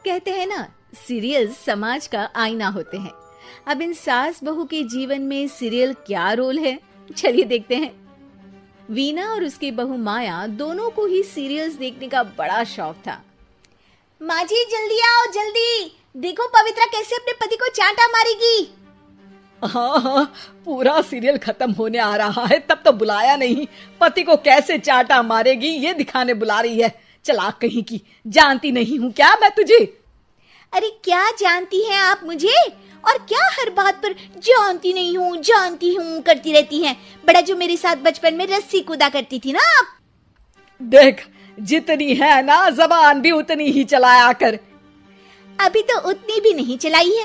कहते हैं ना, सीरियल समाज का आईना होते हैं। अब इन सास बहू के जीवन में सीरियल क्या रोल है, चलिए देखते हैं। वीना और उसकी बहू माया दोनों को ही सीरियल्स देखने का बड़ा शौक था। माँ जी जल्दी आओ, जल्दी देखो पवित्रा कैसे अपने पति को चांटा मारेगी। हाँ, पूरा सीरियल खत्म होने आ रहा है, तब तो बुलाया नहीं। पति को कैसे चांटा मारेगी ये दिखाने बुला रही है। चलाक कहीं की, जानती नहीं हूँ क्या मैं तुझे? अरे क्या जानती हैं आप मुझे, और क्या हर बात पर जानती हूँ करती रहती हैं। बड़ा जो मेरे साथ बचपन में रस्सी कूदा करती थी ना आप। देख, जितनी है ना जबान भी उतनी ही चलाया कर। अभी तो उतनी भी नहीं चलाई है।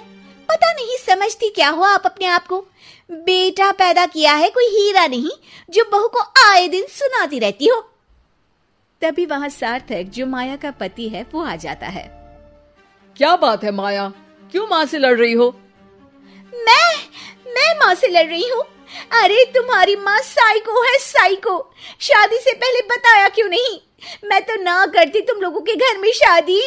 पता नहीं समझती क्या हो आप अपने आप को। बेटा पैदा किया है कोई हीरा नहीं जो बहू को आए दिन सुनाती रहती हो। तभी वहां सार्थक, जो माया का पति है, वो आ जाता है। क्या बात है माया, क्यों माँ से लड़ रही हो? मैं माँ से लड़ रही हूँ? अरे तुम्हारी माँ साइको है, साइको। शादी से पहले बताया क्यों नहीं? मैं तो ना करती तुम लोगों के घर में शादी।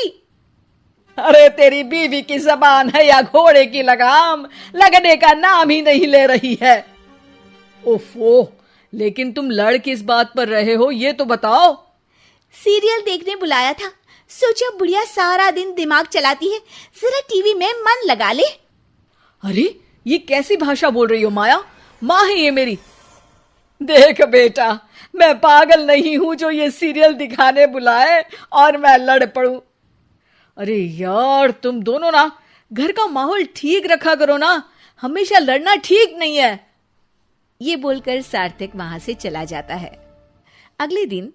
अरे तेरी बीवी की जबान है या घोड़े की लगाम, लगने का नाम ही नहीं ले रही है। ओफो, लेकिन तुम लड़ किस बात पर रहे हो ये तो बताओ। सीरियल देखने बुलाया था, सोचा बुढ़िया सारा दिन दिमाग चलाती है, जरा टीवी में मन लगा ले। अरे ये कैसी भाषा बोल रही हो माया? माँ है ये मेरी। देख बेटा, मैं पागल नहीं हूं जो ये सीरियल दिखाने बुलाए और मैं लड़ पड़ूं। अरे यार, तुम दोनों ना घर का माहौल ठीक रखा करो ना, हमेशा लड़ना ठीक नहीं है। ये बोलकर सार्थक वहां से चला जाता है। अगले दिन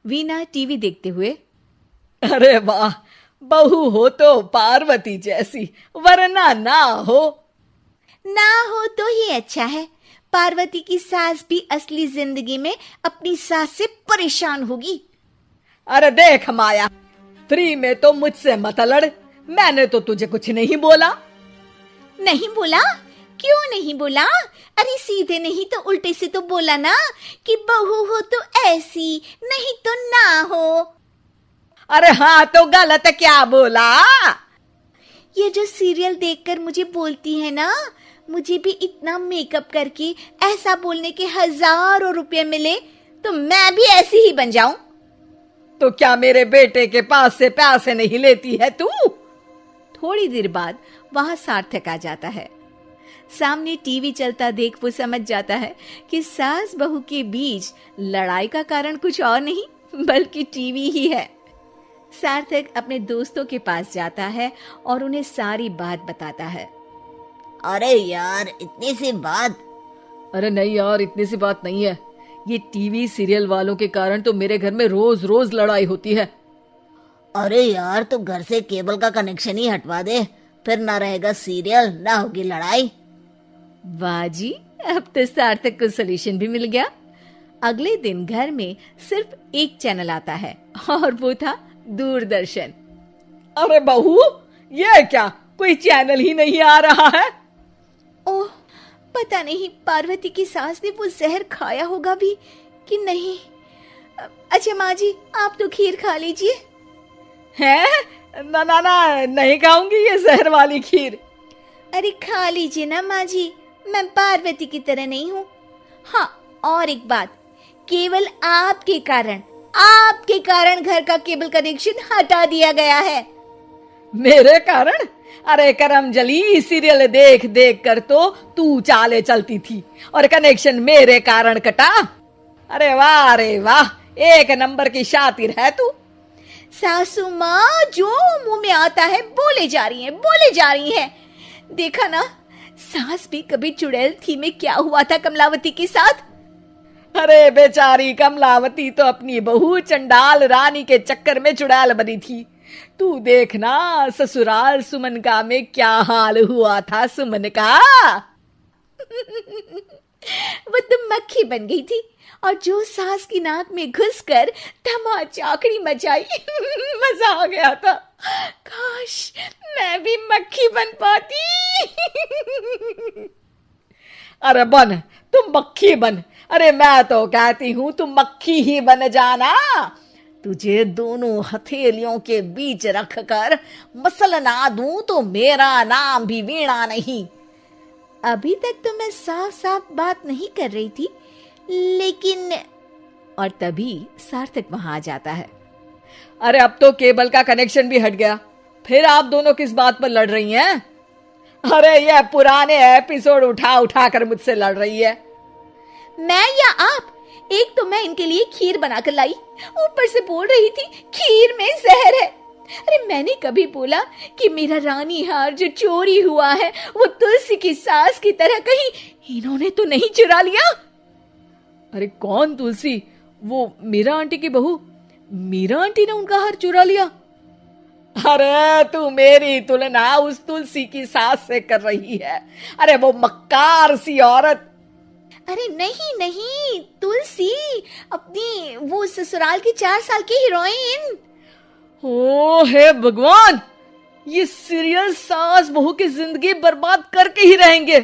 वीना टीवी देखते हुए, अरे वाह, बहू हो तो पार्वती जैसी, वरना ना हो तो ही अच्छा है। पार्वती की सास भी असली जिंदगी में अपनी सास से परेशान होगी। अरे देख माया, फ्री में तो मुझसे मत लड़। मैंने तो तुझे कुछ नहीं बोला। नहीं बोला? क्यों नहीं बोला? अरे सीधे नहीं तो उल्टे से तो बोला ना कि बहू हो तो ऐसी, नहीं तो ना हो। अरे हाँ, तो गलत क्या बोला? ये जो सीरियल देखकर मुझे बोलती है ना, मुझे भी इतना मेकअप करके ऐसा बोलने के हजारों रुपए मिले तो मैं भी ऐसी ही बन जाऊं। तो क्या मेरे बेटे के पास से पैसे नहीं लेती है तू? थोड़ी देर बाद वहां सार्थक आ जाता है। सामने टीवी चलता देख वो समझ जाता है कि सास बहू के बीच लड़ाई का कारण कुछ और नहीं बल्कि टीवी ही है। सार्थक अपने दोस्तों के पास जाता है और उन्हें सारी बात बताता है। अरे यार, इतनी सी बात? अरे नहीं यार, इतनी सी बात नहीं है। ये टीवी सीरियल वालों के कारण तो मेरे घर में रोज रोज लड़ाई होती है। अरे यार, तो घर से केबल का कनेक्शन ही हटवा दे, फिर ना रहेगा सीरियल ना होगी लड़ाई। वाह जी, अब तो सार्थक को सोल्यूशन भी मिल गया। अगले दिन घर में सिर्फ एक चैनल आता है और वो था दूरदर्शन। अरे बहू, ये क्या, कोई चैनल ही नहीं आ रहा है? ओह, पता नहीं पार्वती की सास ने वो जहर खाया होगा भी कि नहीं। अच्छा माँ जी, आप तो खीर खा लीजिए। हैं? ना ना ना, नहीं खाऊंगी ये जहर वाली खीर। अरे खा लीजिए ना माँ जी, मैं पार्वती की तरह नहीं हूँ। हाँ, और एक बात, केवल आपके कारण घर का केबल कनेक्शन हटा दिया गया है। मेरे कारण? अरे करमजली, सीरियल देख देख कर तो तू चाले चलती थी और कनेक्शन मेरे कारण कटा। अरे वाह, एक नंबर की शातिर है तू। सासू माँ जो मुंह में आता है बोले जा रही हैं। देखा ना, सास भी कभी चुड़ैल थी में क्या हुआ था कमलावती के साथ। अरे बेचारी कमलावती तो अपनी बहू चंडाल रानी के चक्कर में चुड़ैल बनी थी। तू देखना ससुराल सुमन का में क्या हाल हुआ था सुमन का। वो तो मक्खी बन गई थी और जो सास की नाक में घुसकर धमाचाकड़ी मचाई मजा आ गया था। काश मैं भी मक्खी बन पाती। अरे बन, तुम मक्खी बन। अरे मैं तो कहती हूँ तुम मक्खी ही बन जाना, तुझे दोनों हथेलियों के बीच रखकर मसलना दूं तो मेरा नाम भी वीणा नहीं। अभी तक तो मैं साफ साफ बात नहीं कर रही थी, लेकिन और तभी सार्थक वहां आ जाता है। अरे अब तो केबल का कनेक्शन भी हट गया, फिर आप दोनों किस बात पर लड़ रही हैं? अरे ये पुराने एपिसोड उठा उठा कर मुझसे लड़ रही है। मैं या आप? एक तो मैं इनके लिए खीर बनाकर लाई, ऊपर से बोल रही थी खीर में जहर है। अरे मैंने कभी बोला कि मेरा रानी हार जो चोरी हुआ है वो तुलसी की सास की तरह कहीं इन्होंने तो नहीं चुरा लिया? अरे कौन तुलसी? वो मीरा आंटी की बहू। मीरा आंटी ने उनका हार चुरा लिया? अरे तू मेरी तुलना उस तुलसी की सास से कर रही है। अरे वो मक्कार सी औरत। अरे नहीं नहीं, तुलसी अपनी वो ससुराल की 4 साल की हीरोइन। ओ हे भगवान, ये सीरियल सास बहू की जिंदगी बर्बाद करके ही रहेंगे।